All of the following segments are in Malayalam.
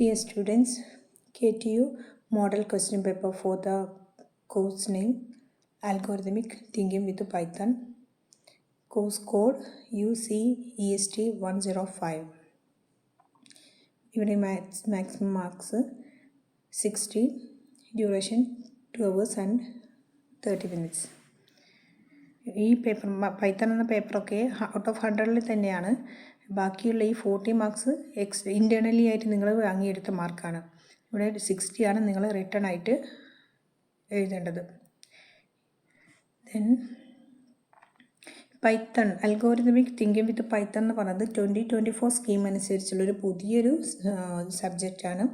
Dear students, KTU model question paper for the course name Algorithmic Thinking with Python, course code UCEST 105. ഇവിടെ maximum marks 60, duration 2 hours and 30 minutes. ഈ പേപ്പർ പൈത്തൺ എന്ന പേപ്പറൊക്കെ ഔട്ട് ഓഫ് 100-ൽ തന്നെയാണ്. ബാക്കിയുള്ള ഈ 40 മാർക്സ് ഇൻറ്റേർണലി ആയിട്ട് നിങ്ങൾ വാങ്ങിയെടുത്ത മാർക്കാണ്. ഇവിടെ 60 ആണ് നിങ്ങൾ റിട്ടേൺ ആയിട്ട് എഴുതേണ്ടത്. ദെൻ പൈത്തൺ അൽഗോരിതമിക് തിങ്കിങ് വിത്ത് പൈത്തൺ എന്ന് പറയുന്നത് 2024 സ്കീം അനുസരിച്ചുള്ളൊരു പുതിയൊരു സബ്ജക്റ്റാണ്.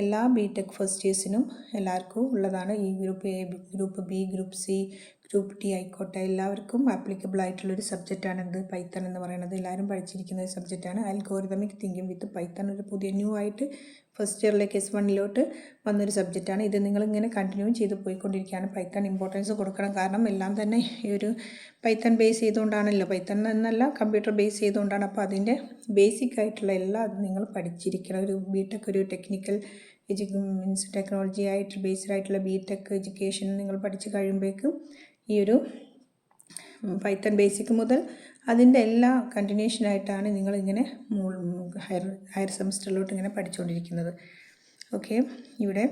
എല്ലാ ബിടെക് ഫസ്റ്റ് ഇയേഴ്സിനും എല്ലാവർക്കും ഉള്ളതാണ്. ഈ group A, group B, group C, group T ആയിക്കോട്ടെ, എല്ലാവർക്കും ആപ്ലിക്കബിൾ ആയിട്ടുള്ളൊരു സബ്ജക്റ്റാണ് ഇത് പൈത്തൺ എന്ന് പറയുന്നത്. എല്ലാവരും പഠിച്ചിരിക്കുന്ന ഒരു സബ്ജക്റ്റാണ് അൽഗോരിതമിക് തിങ്കിങ് വിത്ത് പൈത്തൺ. ഒരു പുതിയ ന്യൂ ആയിട്ട് ഫസ്റ്റ് ഇയറിലേക്ക് S1 വന്നൊരു സബ്ജക്റ്റാണ്. ഇത് നിങ്ങളിങ്ങനെ കണ്ടിന്യൂ ചെയ്ത് പോയിക്കൊണ്ടിരിക്കുകയാണ്. പൈത്തൺ ഇമ്പോർട്ടൻസ് കൊടുക്കണം. കാരണം എല്ലാം തന്നെ ഈ ഒരു പൈത്തൺ ബേസ് ചെയ്തുകൊണ്ടാണല്ലോ, പൈത്തൺ എന്നല്ല കമ്പ്യൂട്ടർ ബേസ് ചെയ്തുകൊണ്ടാണ്. അപ്പോൾ അതിൻ്റെ ബേസിക് ആയിട്ടുള്ള എല്ലാം നിങ്ങൾ പഠിച്ചിരിക്കണം. ഒരു ബിടെക് ഒരു ടെക്നിക്കൽ മീൻസ് ടെക്നോളജി ആയിട്ട് ബേസ്ഡ് ആയിട്ടുള്ള ബിടെക് എഡ്യൂക്കേഷൻ നിങ്ങൾ പഠിച്ച് കഴിയുമ്പോഴേക്കും ഈ ഒരു പൈത്തൺ ബേസിക് മുതൽ അതിൻ്റെ എല്ലാ കണ്ടിന്യൂഷനായിട്ടാണ് നിങ്ങളിങ്ങനെ ഹയർ സെമസ്റ്ററിലോട്ട് ഇങ്ങനെ പഠിച്ചുകൊണ്ടിരിക്കുന്നത്. ഓക്കെ, ഇവിടെ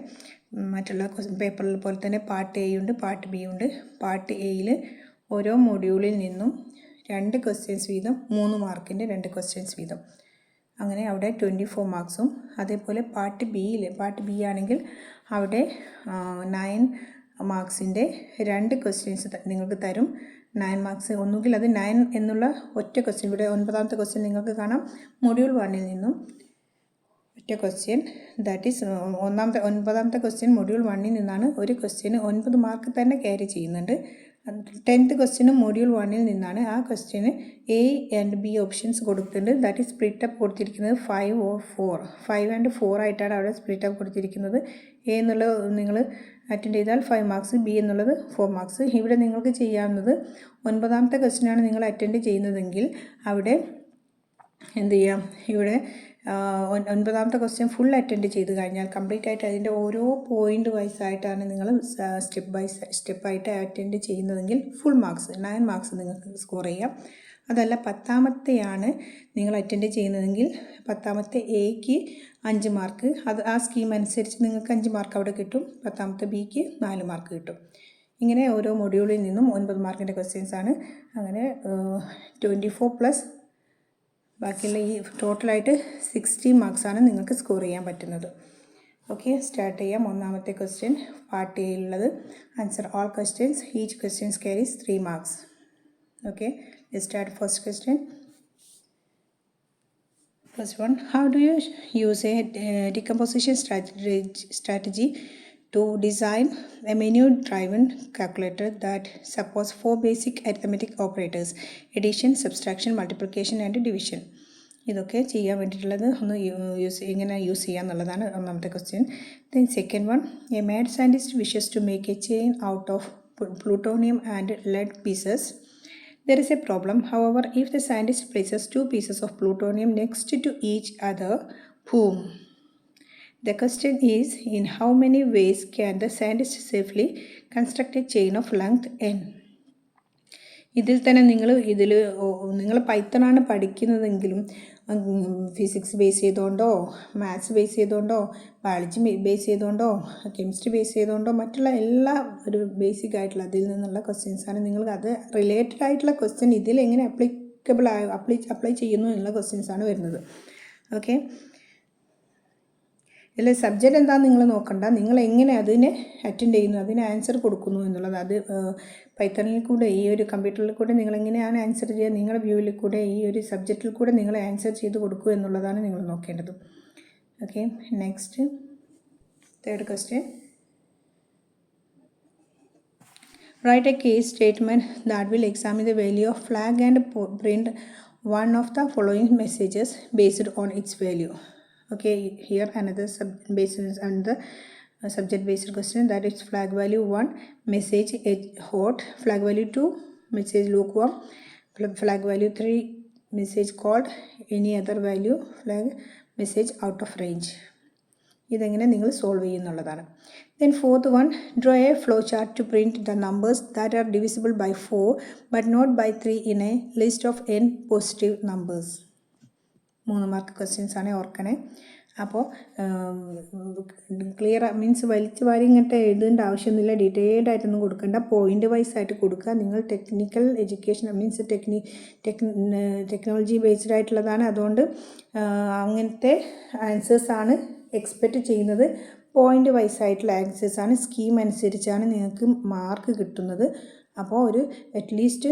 മറ്റുള്ള പേപ്പറിൽ പോലെ തന്നെ പാർട്ട് എ ഉണ്ട്, പാർട്ട് ബി ഉണ്ട്. പാർട്ട് എയിൽ ഓരോ മൊഡ്യൂളിൽ നിന്നും 2 ക്വസ്റ്റ്യൻസ് വീതം, 3 മാർക്കിൻ്റെ 2 ക്വസ്റ്റ്യൻസ് വീതം, അങ്ങനെ അവിടെ 24 മാർക്സും. അതേപോലെ പാർട്ട് ബി ആണെങ്കിൽ അവിടെ 9 മാർക്സിൻ്റെ 2 ക്വസ്റ്റ്യൻസ് നിങ്ങൾക്ക് തരും. 9 മാർക്സ് ഒന്നുകിൽ അത് 9 എന്നുള്ള ഒറ്റ ക്വസ്റ്റ്യൻ, ഇവിടെ 9ാമത്തെ ക്വസ്റ്റ്യൻ നിങ്ങൾക്ക് കാണാം. മൊഡ്യൂൾ 1-ൽ നിന്നും ഒറ്റ ക്വസ്റ്റ്യൻ, ദാറ്റ് ഈസ് 9ാമത്തെ ക്വസ്റ്റ്യൻ മൊഡ്യൂൾ 1-ൽ നിന്നാണ്. ഒരു ക്വസ്റ്റ്യന് 9 മാർക്ക് തന്നെ ക്യാരി ചെയ്യുന്നുണ്ട്. 10th ക്വസ്റ്റ്യനും മൊഡ്യൂൾ 1-ൽ നിന്നാണ്. ആ question A and B options കൊടുത്തിട്ടുണ്ട്. ദാറ്റ് ഈസ് സ്പ്ലിറ്റ് അപ്പ് കൊടുത്തിരിക്കുന്നത് 5 or 4, 5 and 4 ആയിട്ടാണ് അവിടെ സ്പ്ലിറ്റ് അപ്പ് കൊടുത്തിരിക്കുന്നത്. എ എന്നുള്ളത് നിങ്ങൾ അറ്റൻഡ് ചെയ്താൽ 5 മാർക്സ്, ബി എന്നുള്ളത് 4 മാർക്സ്. ഇവിടെ നിങ്ങൾക്ക് ചെയ്യാവുന്നത് 9ാമത്തെ ക്വസ്റ്റ്യനാണ് നിങ്ങൾ അറ്റൻഡ് ചെയ്യുന്നതെങ്കിൽ അവിടെ എന്ത് ചെയ്യാം, ഇവിടെ 9ാമത്തെ ക്വസ്റ്റ്യൻ ഫുൾ അറ്റൻഡ് ചെയ്ത് കഴിഞ്ഞാൽ കംപ്ലീറ്റ് ആയിട്ട് അതിൻ്റെ ഓരോ പോയിൻ്റ് വൈസ് ആയിട്ടാണ് നിങ്ങൾ സ്റ്റെപ്പ് ബൈ സ്റ്റെപ്പായിട്ട് അറ്റൻഡ് ചെയ്യുന്നതെങ്കിൽ ഫുൾ മാർക്സ് 9 മാർക്സ് നിങ്ങൾക്ക് സ്കോർ ചെയ്യാം. അതല്ല 10ാമത്തെയാണ് നിങ്ങൾ അറ്റൻഡ് ചെയ്യുന്നതെങ്കിൽ 10ാമത്തെ എക്ക് 5 മാർക്ക്, അത് ആ സ്കീം അനുസരിച്ച് നിങ്ങൾക്ക് 5 മാർക്ക് അവിടെ കിട്ടും. 10ാമത്തെ ബിക്ക് 4 മാർക്ക് കിട്ടും. ഇങ്ങനെ ഓരോ മൊഡ്യൂളിൽ നിന്നും 9 മാർക്കിൻ്റെ ക്വസ്റ്റ്യൻസ് ആണ്. അങ്ങനെ 24 പ്ലസ് ബാക്കിയുള്ള ഈ ടോട്ടലായിട്ട് 60 മാർക്സാണ് നിങ്ങൾക്ക് സ്കോർ ചെയ്യാൻ പറ്റുന്നത്. ഓക്കെ, സ്റ്റാർട്ട് ചെയ്യാം. 1ാമത്തെ ക്വസ്റ്റ്യൻ പാർട്ട് എയിലുള്ളത്. Answer all questions, each questions carries 3 marks. Okay, let's start first question. First one, how do you use a decomposition strategy to design a menu-driven calculator that supports 4 basic arithmetic operators: addition, subtraction, multiplication and division. ഇതൊക്കെ ചെയ്യാൻ വേണ്ടിയിട്ടുള്ളത് എങ്ങനെ യൂസ് ചെയ്യുക എന്നുള്ളതാണ് 1ാമത്തെ question. Then second one, a mad scientist wishes to make a chain out of plutonium and lead pieces. There is a problem, however, if the scientist places 2 pieces of plutonium next to each other, boom. The question is, in how many ways can the scientist safely construct a chain of length n? ഇതിൽ തന്നെ നിങ്ങൾ പൈത്തണാണ് പഠിക്കുന്നതെങ്കിലും ഫിസിക്സ് ബേസ് ചെയ്തുകൊണ്ടോ, മാത്സ് ബേസ് ചെയ്തുകൊണ്ടോ, ബയോളജി ബേസ് ചെയ്തുകൊണ്ടോ, കെമിസ്ട്രി ബേസ് ചെയ്തുകൊണ്ടോ, മറ്റുള്ള എല്ലാ ഒരു ബേസിക് ആയിട്ടുള്ള അതിൽ നിന്നുള്ള ക്വസ്റ്റ്യൻസാണ്. നിങ്ങൾ അത് റിലേറ്റഡ് ആയിട്ടുള്ള ക്വസ്റ്റ്യൻ ഇതിൽ എങ്ങനെ അപ്ലൈ ചെയ്യുന്നു എന്നുള്ള ക്വസ്റ്റ്യൻസാണ് വരുന്നത്. ഓക്കെ, ഇതിൽ സബ്ജക്റ്റ് എന്താണെന്ന് നിങ്ങൾ നോക്കണ്ട, നിങ്ങൾ എങ്ങനെ അതിനെ അറ്റൻഡ് ചെയ്യുന്നു, അതിന് ആൻസർ കൊടുക്കുന്നു എന്നുള്ളത്. അത് പൈത്തണിൽ കൂടെ, ഈ ഒരു കമ്പ്യൂട്ടറിൽ കൂടെ നിങ്ങൾ എങ്ങനെയാണ് ആൻസർ ചെയ്യുക, നിങ്ങളുടെ വ്യൂവിൽ കൂടെ ഈ ഒരു സബ്ജക്റ്റിൽ കൂടെ നിങ്ങൾ ആൻസർ ചെയ്ത് കൊടുക്കുക എന്നുള്ളതാണ് നിങ്ങൾ നോക്കേണ്ടത്. Okay, next third question. Write a case statement that will examine the value of flag and print one of the following messages based on its value. Okay, here another subject based question, that is flag value 1 message hot, flag value 2 message lukewarm, flag value 3 message cold, any other value flag message out of range. ഇതെങ്ങനെ നിങ്ങൾ സോൾവ് ചെയ്യുന്നുള്ളതാണ്. Then fourth one, draw a flow chart to print the numbers that are divisible by 4 but not by 3 in a list of n positive numbers. 3 mark questions ആണ്, ഓർക്കണേ. അപ്പോൾ ക്ലിയർ മീൻസ് വലിച്ചു വാരി ഇങ്ങോട്ട് എഴുതേണ്ട ആവശ്യമൊന്നുമില്ല, ഡീറ്റെയിൽഡ് ആയിട്ടൊന്നും കൊടുക്കേണ്ട, പോയിൻ്റ് വൈസ് ആയിട്ട് കൊടുക്കുക. നിങ്ങൾ technical education means technology based ആയിട്ടുള്ളതാണ്, അതുകൊണ്ട് അങ്ങനത്തെ ആൻസേഴ്സാണ് എക്സ്പെക്റ്റ് ചെയ്യുന്നത്. പോയിൻ്റ് വൈസ് ആയിട്ടുള്ള ആൻസേഴ്സാണ്, സ്കീം അനുസരിച്ചാണ് നിങ്ങൾക്ക് മാർക്ക് കിട്ടുന്നത്. അപ്പോൾ ഒരു അറ്റ്ലീസ്റ്റ്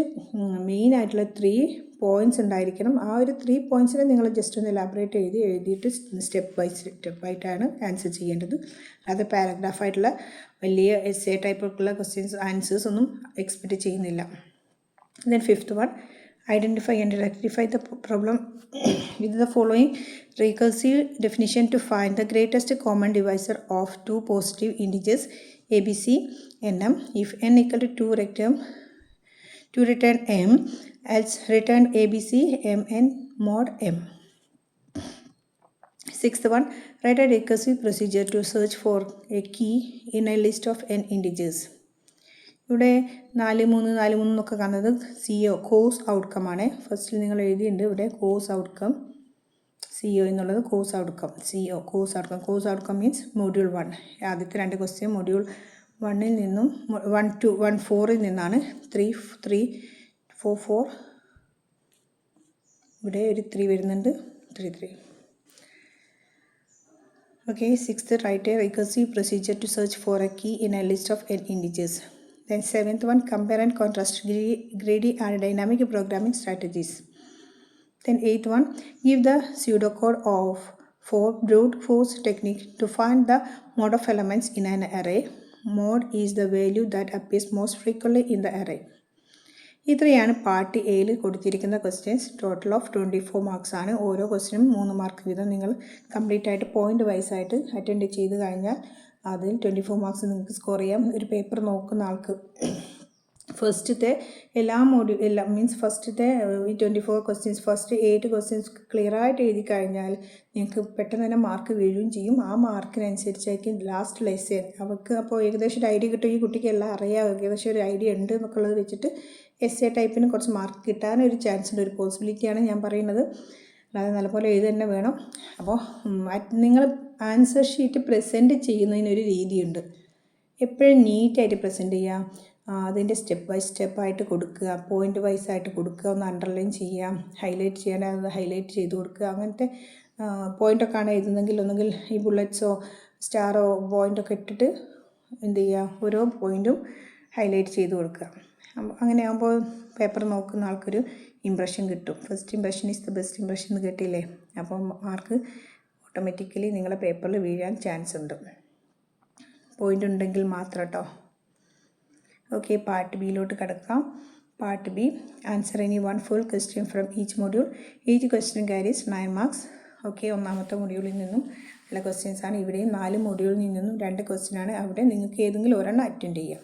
മെയിൻ ആയിട്ടുള്ള 3 പോയിൻറ്റ്സ് ഉണ്ടായിരിക്കണം. ആ ഒരു 3 പോയിൻറ്റ്സിനെ നിങ്ങൾ ജസ്റ്റ് ഒന്ന് എലാബറേറ്റ് എഴുതിയിട്ട് സ്റ്റെപ്പ് ബൈ സ്റ്റെപ്പായിട്ടാണ് ആൻസർ ചെയ്യേണ്ടത്. അത് പാരഗ്രാഫായിട്ടുള്ള വലിയ എസ്സേ ടൈപ്പൊക്കെയുള്ള ക്വസ്റ്റ്യൻസ് ആൻസേഴ്സ് ഒന്നും എക്സ്പെക്റ്റ് ചെയ്യുന്നില്ല. Then fifth one, identify and rectify the problem with the following recursive definition to find the greatest common divisor of 2 positive integers abc nm. If n equal to 2 return m, else return abc mn mod m. Sixth one, write a recursive procedure to search for a key in a list of n integers. ഇവിടെ 4 3 4 3 എന്നൊക്കെ കാണുന്നത് CO കോഴ്സ് ഔട്ട്കം ആണ്. ഫസ്റ്റിൽ നിങ്ങൾ എഴുതിയിട്ടുണ്ട് ഇവിടെ കോഴ്സ് ഔട്ട്കം, CO എന്നുള്ളത് course outcome, CO course outcome means module 1. ആദ്യത്തെ 2 ക്വസ്റ്റ്യൻ മൊഡ്യൂൾ 1-ൽ നിന്നും 1-4-ൽ നിന്നാണ്. 3 3 4 4 ഇവിടെ ഒരു 3 വരുന്നുണ്ട്, 3 3. Okay. Sixth, write a recursive procedure to search for a key in a list of n integers. Then seventh one, compare and contrast greedy and dynamic programming strategies. Then eighth one, give the pseudocode for brute force technique to find the mode of elements in an array. Mode is the value that appears most frequently in the array. ഇത്രയാണ് പാർട്ട് എയിൽ കൊടുത്തിരിക്കുന്ന ക്വസ്റ്റ്യൻസ്. ടോട്ടൽ ഓഫ് 24 മാർക്സ് ആണ്. ഓരോ ക്വസ്റ്റ്യനും 3 മാർക്ക് വീതം നിങ്ങൾ കംപ്ലീറ്റ് ആയിട്ട് പോയിൻ്റ് വൈസ് ആയിട്ട് അറ്റൻഡ് ചെയ്ത് കഴിഞ്ഞാൽ അതിൽ 24 മാർക്സ് നിങ്ങൾക്ക് സ്കോർ ചെയ്യാം. ഒരു പേപ്പർ നോക്കുന്ന ആൾക്ക് ഫസ്റ്റത്തെ ഫസ്റ്റത്തെ 24 ക്വസ്റ്റ്യൻസ്, ഫസ്റ്റ് 8 ക്വസ്റ്റ്യൻസ് ക്ലിയറായിട്ട് എഴുതി കഴിഞ്ഞാൽ നിങ്ങൾക്ക് പെട്ടെന്ന് തന്നെ മാർക്ക് വീഴുകയും ചെയ്യും. ആ മാർക്കിനനുസരിച്ചായിരിക്കും ലാസ്റ്റ് ലെസൺ അവർക്ക്. അപ്പോൾ ഏകദേശം ഒരു ഐഡിയ കിട്ടും, ഈ കുട്ടിക്ക് എല്ലാം അറിയാം, ഏകദേശം ഒരു ഐഡിയ ഉണ്ട് എന്നൊക്കെ ഉള്ളത് വെച്ചിട്ട് എസ്സേ ടൈപ്പിന് കുറച്ച് മാർക്ക് കിട്ടാനൊരു ചാൻസ് ഉണ്ട്, ഒരു പോസിബിലിറ്റിയാണ് ഞാൻ പറയുന്നത്. അല്ലാതെ നല്ലപോലെ എഴുതി തന്നെ വേണം. അപ്പോൾ നിങ്ങൾ ആൻസർ ഷീറ്റ് പ്രസൻറ്റ് ചെയ്യുന്നതിനൊരു രീതിയുണ്ട്. എപ്പോഴും നീറ്റായിട്ട് പ്രസൻറ്റ് ചെയ്യുക, അതിൻ്റെ സ്റ്റെപ്പ് ബൈ സ്റ്റെപ്പായിട്ട് കൊടുക്കുക, പോയിൻ്റ് വൈസ് ആയിട്ട് കൊടുക്കുക, ഒന്ന് അണ്ടർലൈൻ ചെയ്യുക, ഹൈലൈറ്റ് ചെയ്യാൻ അത് ഹൈലൈറ്റ് ചെയ്ത് കൊടുക്കുക. അങ്ങനത്തെ പോയിൻ്റൊക്കെ ആണ് എഴുതുന്നെങ്കിൽ ഒന്നുകിൽ ഈ ബുള്ളറ്റ്സോ സ്റ്റാറോ പോയിൻ്റൊക്കെ ഇട്ടിട്ട് എന്ത് ചെയ്യുക, ഓരോ പോയിൻറ്റും ഹൈലൈറ്റ് ചെയ്ത് കൊടുക്കുക. അങ്ങനെ ആകുമ്പോൾ പേപ്പർ നോക്കുന്ന ആൾക്കൊരു ഇംപ്രഷൻ കിട്ടും. First impression is the best impression എന്ന് കേട്ടില്ലേ. അപ്പോൾ മാർക്ക് ഓട്ടോമാറ്റിക്കലി നിങ്ങളുടെ പേപ്പറിൽ വീഴാൻ ചാൻസ് ഉണ്ട്, പോയിൻ്റ് ഉണ്ടെങ്കിൽ മാത്രം കേട്ടോ. ഓക്കെ, പാർട്ട് ബിയിലോട്ട് കിടക്കാം. Part B, answer any 1 full question from each module. Each question carries 9 marks. Okay, ഒന്നാമത്തെ മൊഡ്യൂളിൽ നിന്നും ഉള്ള ക്വസ്റ്റ്യൻസ് ആണ്. ഇവിടെയും 4 മൊഡ്യൂളിൽ നിന്നും 2 ക്വസ്റ്റ്യൻ ആണ്. അവിടെ നിങ്ങൾക്ക് ഏതെങ്കിലും ഒരെണ്ണം അറ്റൻഡ് ചെയ്യാം.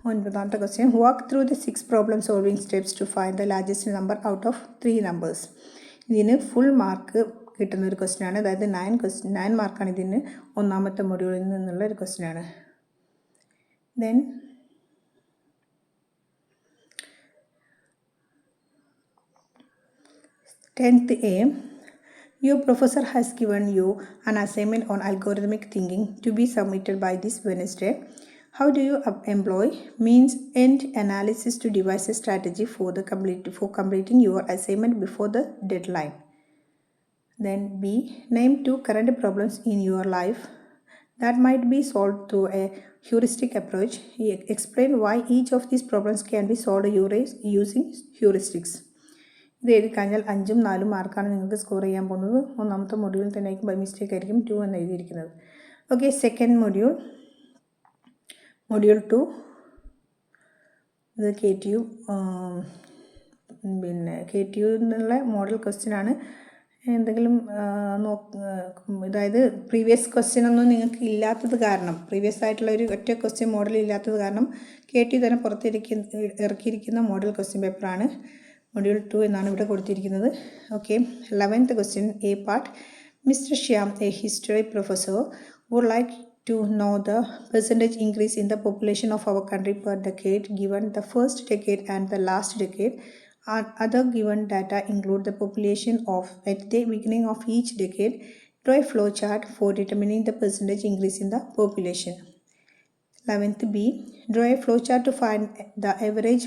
9th question, walk through the 6 problem solving steps to find the largest number out of 3 numbers. ഇതിന് ഫുൾ മാർക്ക് കിട്ടുന്ന ഒരു ക്വസ്റ്റ്യൻ ആണ്. അതായത് 9 മാർക്കാണ് ഇതിന്, ഒന്നാമത്തെ മൊഡ്യൂളിൽ നിന്നുള്ള ഒരു ക്വസ്റ്റ്യൻ ആണ്. Then 10th A, your professor has given you an assignment on algorithmic thinking to be submitted by this Wednesday. How do you employ means-end analysis to devise a strategy for completing your assignment before the deadline? Then B, name 2 current problems in your life that might be solved through a heuristic approach. Explain why each of these problems can be solved using heuristics. ഇത് എഴുതി കഴിഞ്ഞാൽ 5ഉം 4ഉം മാർക്കാണ് നിങ്ങൾക്ക് സ്കോർ ചെയ്യാൻ പോകുന്നത്. ഒന്നാമത്തെ മൊഡ്യൂളിൽ തന്നെ ആയിരിക്കും, ബൈ മിസ്റ്റേക്ക് ആയിരിക്കും 2 എന്ന് എഴുതിയിരിക്കുന്നത്. ഓക്കെ, സെക്കൻഡ് മൊഡ്യൂൾ 2, ഇത് KTU KTU എന്നുള്ള മോഡൽ ക്വസ്റ്റ്യൻ ആണ്. എന്തെങ്കിലും അതായത് പ്രീവിയസ് ക്വസ്റ്റ്യൻ ഒന്നും നിങ്ങൾക്ക് ഇല്ലാത്തത് കാരണം, പ്രീവിയസ് ആയിട്ടുള്ള ഒരു ഒറ്റ ക്വസ്റ്റ്യൻ മോഡൽ ഇല്ലാത്തത് കാരണം KTU തന്നെ ഇറക്കിയിരിക്കുന്ന മോഡൽ ക്വസ്റ്റ്യൻ പേപ്പറാണ്. മൊഡ്യൂൾ 2 എന്നാണ് ഇവിടെ കൊടുത്തിരിക്കുന്നത്. Okay, 11th question A part. Mr. Shyam, a history professor, would like to know the percentage increase in the population of our country per decade given the first decade and the last decade. Other given data include the population of at the beginning of each decade. Draw a flow chart for determining the percentage increase in the population. 11th B. Draw a flow chart to find the average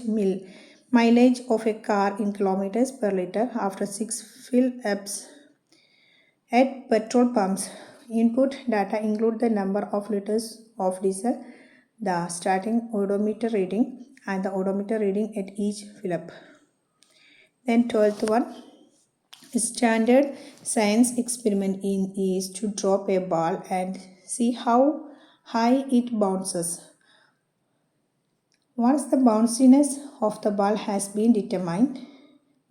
mileage of a car in kilometers per liter after 6 fill-ups at petrol pumps. Input data include the number of liters of diesel, the starting odometer reading, and the odometer reading at each fill-up. Then 12th one. A standard science experiment is to drop a ball and see how high it bounces. Once the bounciness of the ball has been determined,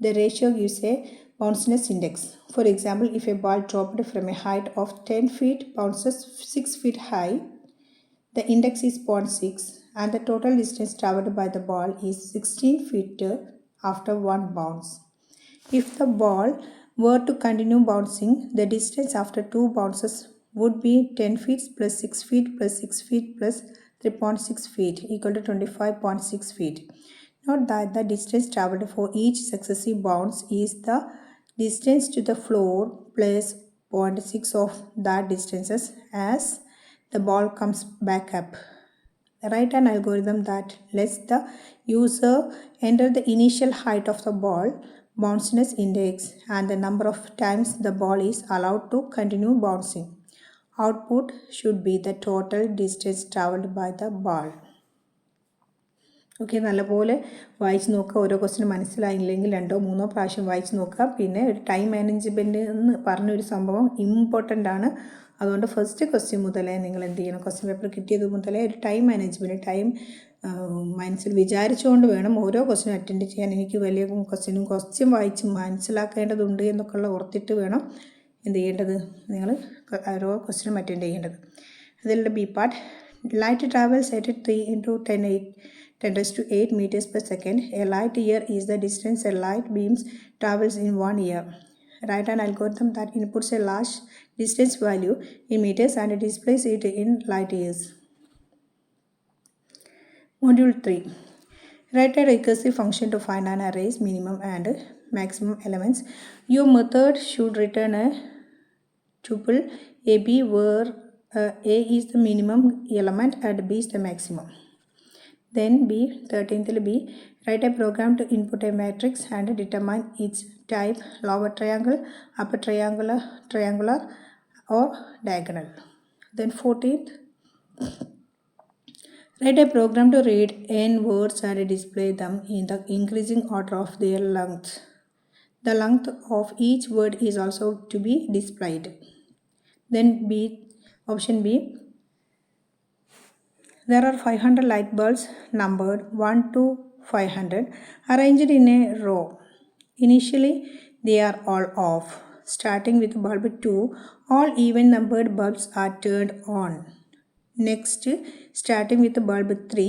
the ratio gives a bounciness index. For example, if a ball dropped from a height of 10 feet bounces 6 feet high, the index is 0.6 and the total distance traveled by the ball is 16 feet after one bounce. If the ball were to continue bouncing, the distance after 2 bounces would be 10 feet plus 6 feet plus 6 feet plus 3.6 feet equal to 25.6 feet. Note that the distance traveled for each successive bounce is the distance to the floor plus 0.6 of that distances as the ball comes back up. Write an algorithm that lets the user enter the initial height of the ball, bounciness index, and the number of times the ball is allowed to continue bouncing. Output should be the total distance traveled by the ball. Okay, നല്ലപോലെ വായിച്ച് നോക്കുക. ഓരോ ക്വസ്റ്റിന് മനസ്സിലായില്ലെങ്കിൽ 2-3 പ്രാവശ്യം വായിച്ച് നോക്കുക. പിന്നെ ഒരു ടൈം മാനേജ്മെൻറ്റ് എന്ന് പറഞ്ഞൊരു സംഭവം ഇമ്പോർട്ടൻ്റ് ആണ്. അതുകൊണ്ട് ഫസ്റ്റ് ക്വസ്റ്റ്യൻ മുതലേ നിങ്ങൾ എന്ത് ചെയ്യണം, ക്വസ്റ്റ്യൻ പേപ്പർ കിട്ടിയത് മുതലേ ഒരു ടൈം മാനേജ്മെൻറ്റ്, ടൈം മനസ്സിൽ വിചാരിച്ചുകൊണ്ട് വേണം ഓരോ ക്വസ്റ്റ്യനും അറ്റൻഡ് ചെയ്യാൻ. എനിക്ക് വലിയ ക്വസ്റ്റ്യൻ വായിച്ച് മനസ്സിലാക്കേണ്ടതുണ്ട് എന്നൊക്കെയുള്ള ഓർത്തിട്ട് വേണം എന്ത് ചെയ്യേണ്ടത്, നിങ്ങൾ ഓരോ ക്വസ്റ്റ്യനും അറ്റൻഡ് ചെയ്യേണ്ടത്. അതിലുള്ള B part. Light travels at 3 × 10⁸ meters per second. A light year is the distance a light beam travels in 1 year. Write an algorithm that inputs a large distance value in meters and displays it in light years. Module 3. Write a recursive function to find an array's minimum and maximum elements. Your method should return a tuple AB where A is the minimum element and B is the maximum. Then B, 13th B, write a program to input a matrix and determine its type, lower triangle, upper triangular or diagonal. Then 14th, write a program to read n words and display them in the increasing order of their length. The length of each word is also to be displayed. Then B, option B, there are 500 light bulbs numbered 1 to 500 arranged in a row. Initially, they are all off. Starting with bulb 2, all even numbered bulbs are turned on. Next, starting with bulb 3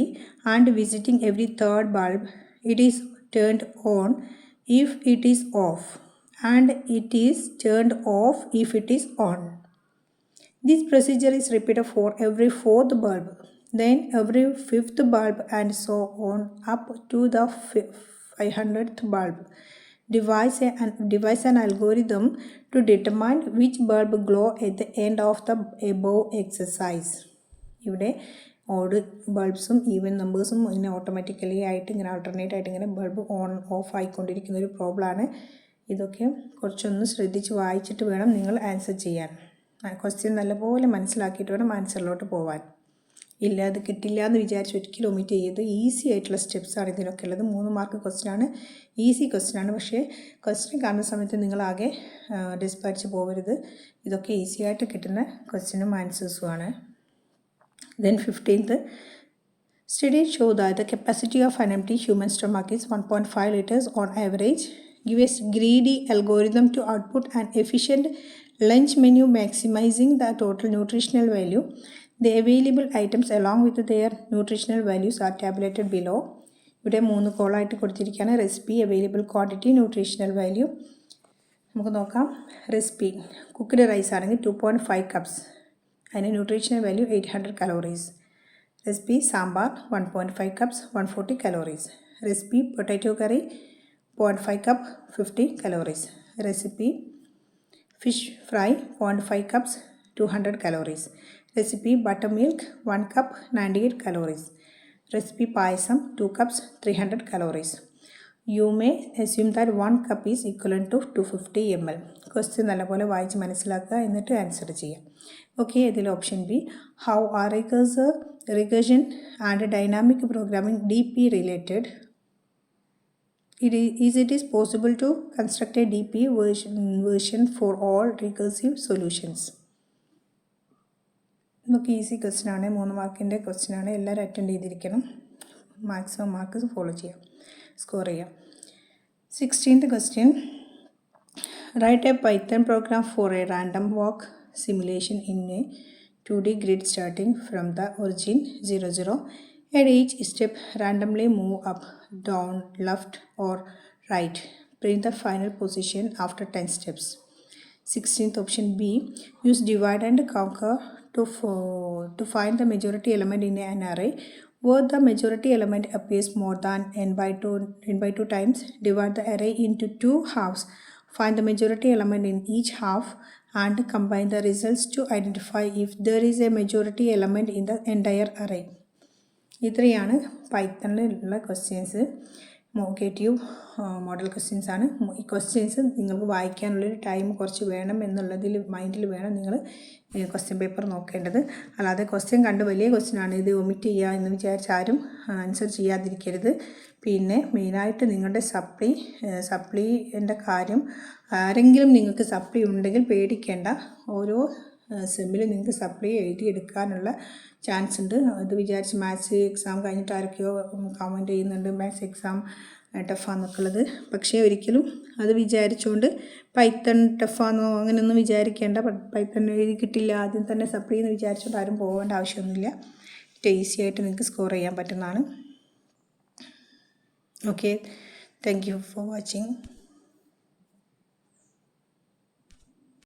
and visiting every third bulb, it is turned on if it is off, and it is turned off if it is on. This procedure is repeated for every 4th bulb, then every 5th bulb, and so on up to the 500th bulb. Devise an algorithm to determine which bulb glow at the end of the above exercise. ഇവിടെ ഓഡ് ബൾബ്സും ഈവൻ നമ്പേഴ്സും ഇങ്ങനെ ഓട്ടോമാറ്റിക്കലി ആയിട്ട് ഇങ്ങനെ ആൾട്ടർനേറ്റ് ആയിട്ട് ഇങ്ങനെ ബൾബ് ഓൺ ഓഫ് ആയിക്കൊണ്ടിരിക്കുന്ന ഒരു പ്രോബ്ലമാണ്. ഇതൊക്കെ കുറച്ചൊന്ന് ശ്രദ്ധിച്ച് വായിച്ചിട്ട് വേണം നിങ്ങൾ ആൻസർ ചെയ്യാൻ. ക്വസ്റ്റ്യൻ നല്ലപോലെ മനസ്സിലാക്കിയിട്ട് വേണം ആൻസറിലോട്ട് പോകാൻ. ഇല്ല അത് കിട്ടില്ല എന്ന് വിചാരിച്ച് ഒരിക്കലും ഒമിറ്റ് ചെയ്ത് ഈസി ആയിട്ടുള്ള സ്റ്റെപ്സാണ് ഇതിനൊക്കെ ഉള്ളത്. 3 മാർക്ക് ക്വസ്റ്റ്യനാണ്, ഈസി ക്വസ്റ്റ്യനാണ്. പക്ഷേ ക്വസ്റ്റ്യൻ കാണുന്ന സമയത്ത് നിങ്ങളാകെ ഡിസ്പാരിച്ച് പോകരുത്. ഇതൊക്കെ ഈസി ആയിട്ട് കിട്ടുന്ന ക്വസ്റ്റ്യനും ആൻസേഴ്സുമാണ്. Then 15th, studies show that the capacity of an empty human stomach is 1.5 liters on average. Give a greedy algorithm to output an efficient lunch menu maximizing the total nutritional value. The available items along with their nutritional values are tabulated below. ഇവിടെ 3 കോളായിട്ട് കൊടുത്തിരിക്കുകയാണ്. Recipe, available quantity, nutritional value. നമുക്ക് നോക്കാം. റെസിപ്പി കുക്ക്ഡ് റൈസ് ആണെങ്കിൽ 2.5 കപ്സ്, അതിന് nutritional value 800 calories. Recipe sambar 1.5 cups 140 calories. Recipe potato curry 0.5 cup 50 calories. Recipe fish fry 0.5 cups 200 calories. Recipe buttermilk 1 cup 98 calories. Recipe payasam 2 cups 300 calories. You may assume that 1 cup is equivalent to 250 ml. Question നല്ലപോലെ വായിച്ച് മനസ്സിലാക്കുക, എന്നിട്ട് ആൻസർ ചെയ്യാം. ഓക്കെ, ഇതിൽ option B, how are recursion and dynamic programming DP related? It is possible to construct a DP version for all recursive solutions. നമുക്ക് ഈസി ക്വസ്റ്റ്യൻ ആണ്, 3 മാർക്കിൻ്റെ ക്വസ്റ്റ്യൻ ആണ്. എല്ലാവരും അറ്റൻഡ് ചെയ്തിരിക്കണം. മാക്സിമം മാർക്ക് ഫോളോ ചെയ്യാം, സ്കോർ ചെയ്യാം. 16th question. Write a Python program for a random walk simulation in a 2D grid starting from the origin 0, 0. At each step, randomly move up, down, left or right. Print the final position after 10 steps. 16th option B. Use divide and conquer to find the majority element in an array. Where the majority element appears more than n by 2 times, divide the array into 2 halves. Find the majority element in each half and combine the results to identify if there is a majority element in the entire array. ഇത്രയാണ് പൈത്തണിലുള്ള ക്വസ്റ്റ്യൻസ്. മോക്കേറ്റീവ് മോഡൽ ക്വസ്റ്റ്യൻസ് ആണ്. ഈ ക്വസ്റ്റ്യൻസ് നിങ്ങൾക്ക് വായിക്കാനുള്ളൊരു ടൈം കുറച്ച് വേണം എന്നുള്ളതിൽ മൈൻഡിൽ വേണം നിങ്ങൾ ക്വസ്റ്റ്യൻ പേപ്പർ നോക്കേണ്ടത്. അല്ലാതെ ക്വസ്റ്റ്യൻ കണ്ട് വലിയ ക്വസ്റ്റ്യൻ ആണ് ഇത് ഒമിറ്റ് ചെയ്യുക എന്ന് വിചാരിച്ച് ആരും ആൻസർ ചെയ്യാതിരിക്കരുത്. പിന്നെ മെയിനായിട്ട് നിങ്ങളുടെ സപ്ലീൻ്റെ കാര്യം, ആരെങ്കിലും നിങ്ങൾക്ക് സപ്ലി ഉണ്ടെങ്കിൽ പേടിക്കേണ്ട. ഓരോ സെമ്മിലും നിങ്ങൾക്ക് സപ്ലി എഴുതിയെടുക്കാനുള്ള ചാൻസ് ഉണ്ട്. അത് വിചാരിച്ച് മാത്സ് എക്സാം കഴിഞ്ഞിട്ട് ആരൊക്കെയോ കമൻറ്റ് ചെയ്യുന്നുണ്ട് മാത്സ് എക്സാം ടഫാന്നൊക്കെ ഉള്ളത്. പക്ഷേ ഒരിക്കലും അത് വിചാരിച്ചുകൊണ്ട് പൈത്തൺ ടഫാന്നോ അങ്ങനെയൊന്നും വിചാരിക്കേണ്ട. പൈത്തൺ എഴുതി കിട്ടില്ല ആദ്യം തന്നെ സപ്ലി എന്ന് വിചാരിച്ചുകൊണ്ട് ആരും പോകേണ്ട ആവശ്യമൊന്നുമില്ല. ഈസി ആയിട്ട് നിങ്ങൾക്ക് സ്കോർ ചെയ്യാൻ പറ്റുന്നതാണ്. Okay, thank you for watching.